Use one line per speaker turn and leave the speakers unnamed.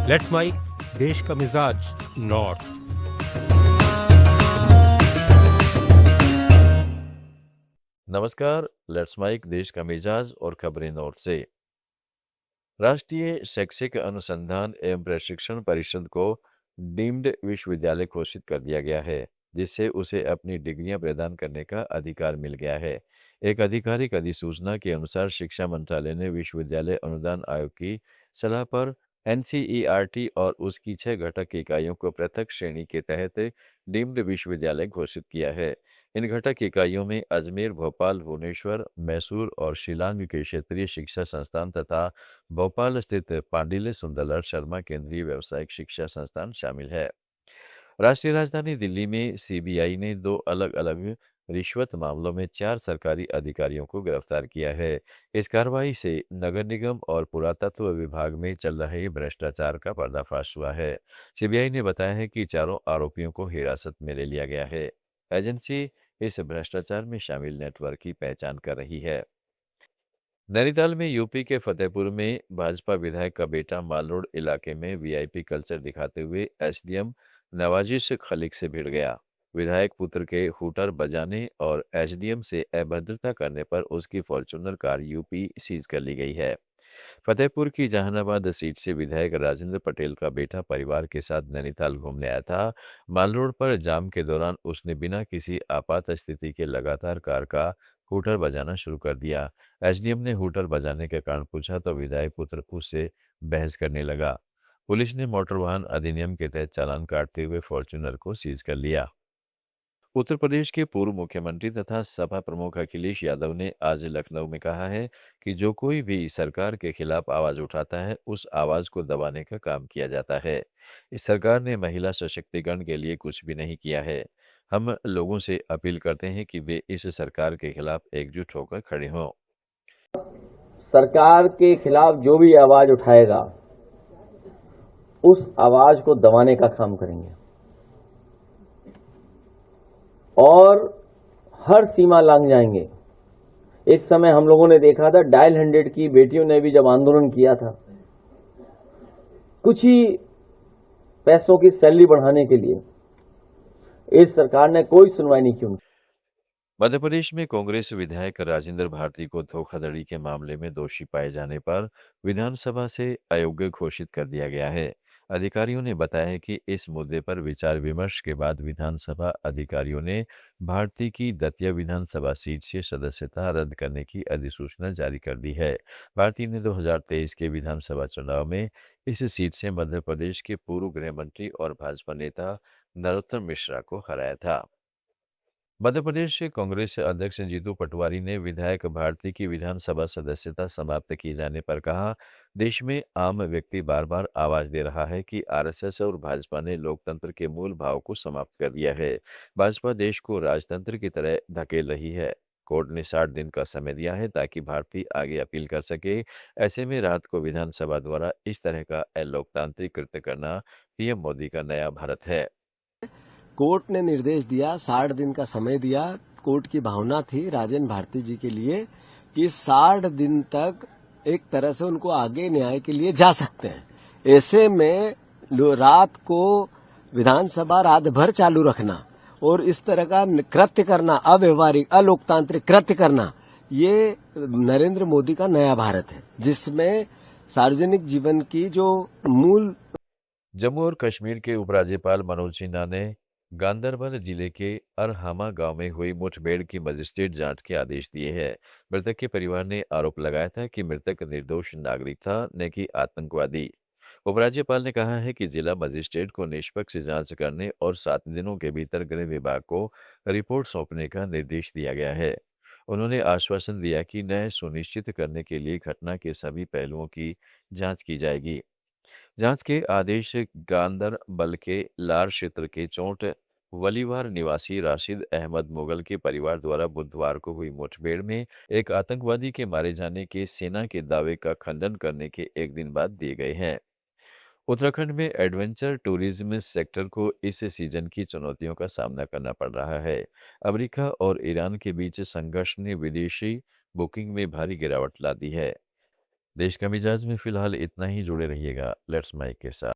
Let's mic देश का मिजाज नॉर्थ।
नमस्कार। लेट्स माइक देश का मिजाज और खबरें नॉर्थ से। राष्ट्रीय शैक्षिक अनुसंधान एवं प्रशिक्षण परिषद को डीम्ड विश्वविद्यालय घोषित कर दिया गया है, जिससे उसे अपनी डिग्रियां प्रदान करने का अधिकार मिल गया है। एक आधिकारिक अधिसूचना के अनुसार शिक्षा मंत्रालय ने विश्वविद्यालय अनुदान आयोग की सलाह पर एनसीईआरटी और उसकी 6 घटक इकाइयों को पृथक श्रेणी के तहत डीम्ड विश्वविद्यालय घोषित किया है। इन घटक इकाइयों में अजमेर, भोपाल, भुवनेश्वर, मैसूर और शिलांग के क्षेत्रीय शिक्षा संस्थान तथा भोपाल स्थित पांडिल सुंदरलाल शर्मा केंद्रीय व्यावसायिक शिक्षा संस्थान शामिल है। राष्ट्रीय राजधानी दिल्ली में सीबीआई ने 2 अलग-अलग रिश्वत मामलों में 4 सरकारी अधिकारियों को गिरफ्तार किया है। इस कार्रवाई से नगर निगम और पुरातत्व विभाग में चल रहे भ्रष्टाचार का पर्दाफाश हुआ है। सीबीआई ने बताया है कि चारों आरोपियों को हिरासत में ले लिया गया है। एजेंसी इस भ्रष्टाचार में शामिल नेटवर्क की पहचान कर रही है। नैनीताल में यूपी के फतेहपुर में भाजपा विधायक का बेटा मालरोड इलाके में वीआईपी कल्चर दिखाते हुए एसडीएम नवाजिश खलीक से भिड़ गया। विधायक पुत्र के हूटर बजाने और एसडीएम से अभद्रता करने पर उसकी फॉर्च्यूनर कार यूपी सीज कर ली गई है। फतेहपुर की जहानाबाद सीट से विधायक राजेंद्र पटेल का बेटा परिवार के साथ नैनीताल घूमने आया था। माल रोड पर जाम के दौरान उसने बिना किसी आपात स्थिति के लगातार कार का हूटर बजाना शुरू कर दिया। एसडीएम ने हूटर बजाने के कारण पूछा तो विधायक पुत्र उससे बहस करने लगा। पुलिस ने मोटर वाहन अधिनियम के तहत चालान काटते हुए फॉर्च्यूनर को सीज कर लिया। उत्तर प्रदेश के पूर्व मुख्यमंत्री तथा सपा प्रमुख अखिलेश यादव ने आज लखनऊ में कहा है कि जो कोई भी सरकार के खिलाफ आवाज उठाता है, उस आवाज को दबाने का काम किया जाता है। इस सरकार ने महिला सशक्तिकरण के लिए कुछ भी नहीं किया है। हम लोगों से अपील करते हैं कि वे इस सरकार के खिलाफ एकजुट होकर खड़े हों।
सरकार के खिलाफ जो भी आवाज उठाएगा उस आवाज को दबाने का काम करेंगे और हर सीमा लांघ जाएंगे। एक समय हम लोगों ने देखा था डायल 100 की बेटियों ने भी जब आंदोलन किया था, कुछ ही पैसों की सैलरी बढ़ाने के लिए इस सरकार ने कोई सुनवाई नहीं की उनकी।
मध्य प्रदेश में कांग्रेस विधायक राजेंद्र भारती को धोखाधड़ी के मामले में दोषी पाए जाने पर विधानसभा से अयोग्य घोषित कर दिया गया है। अधिकारियों ने बताया कि इस मुद्दे पर विचार विमर्श के बाद विधानसभा अधिकारियों ने भारती की दतिया विधानसभा सीट से सदस्यता रद्द करने की अधिसूचना जारी कर दी है। भारती ने 2023 के विधानसभा चुनाव में इस सीट से मध्य प्रदेश के पूर्व गृह मंत्री और भाजपा नेता नरोत्तम मिश्रा को हराया था। मध्य प्रदेश के कांग्रेस अध्यक्ष जीतू पटवारी ने विधायक भारती की विधानसभा सदस्यता समाप्त किए जाने पर कहा, देश में आम व्यक्ति बार बार आवाज दे रहा है कि आरएसएस और भाजपा ने लोकतंत्र के मूल भाव को समाप्त कर दिया है। भाजपा देश को राजतंत्र की तरह धकेल रही है। कोर्ट ने 60 दिन का समय दिया है ताकि भारती आगे अपील कर सके। ऐसे में रात को विधानसभा द्वारा इस तरह का अलोकतांत्रिक कृत्य करना पीएम मोदी का नया भारत है।
कोर्ट ने निर्देश दिया, 60 दिन का समय दिया। कोर्ट की भावना थी राजन भारती जी के लिए कि 60 दिन तक एक तरह से उनको आगे न्याय के लिए जा सकते हैं। ऐसे में रात को विधानसभा रात भर चालू रखना और इस तरह का कृत्य करना, अव्यवहारिक अलोकतांत्रिक कृत्य करना, ये नरेंद्र मोदी का नया भारत है, जिसमें सार्वजनिक जीवन की जो मूल।
जम्मू और कश्मीर के उपराज्यपाल मनोज सिन्हा ने गांदरबल जिले के अरहामा गांव में हुई मुठभेड़ की मजिस्ट्रेट जांच के आदेश दिए हैं। मृतक के परिवार ने आरोप लगाया था कि मृतक निर्दोष नागरिक था, न कि आतंकवादी। उपराज्यपाल ने कहा है कि जिला मजिस्ट्रेट को निष्पक्ष जांच करने और 7 दिनों के भीतर गृह विभाग को रिपोर्ट सौंपने का निर्देश दिया गया है। उन्होंने आश्वासन दिया कि न्याय सुनिश्चित करने के लिए घटना के सभी पहलुओं की जांच की जाएगी। जांच के आदेश गांदरबल के लार क्षेत्र के चोट वलीवार निवासी राशिद अहमद मुगल के परिवार द्वारा बुधवार को हुई मुठभेड़ में एक आतंकवादी के मारे जाने के सेना के दावे का खंडन करने के एक दिन बाद दिए गए हैं। उत्तराखंड में एडवेंचर टूरिज्म सेक्टर को इस सीजन की चुनौतियों का सामना करना पड़ रहा है। अमेरिका और ईरान के बीच संघर्ष ने विदेशी बुकिंग में भारी गिरावट ला दी है। देश का मिजाज में फिलहाल इतना ही। जुड़े रहिएगा लेट्स माइक के साथ।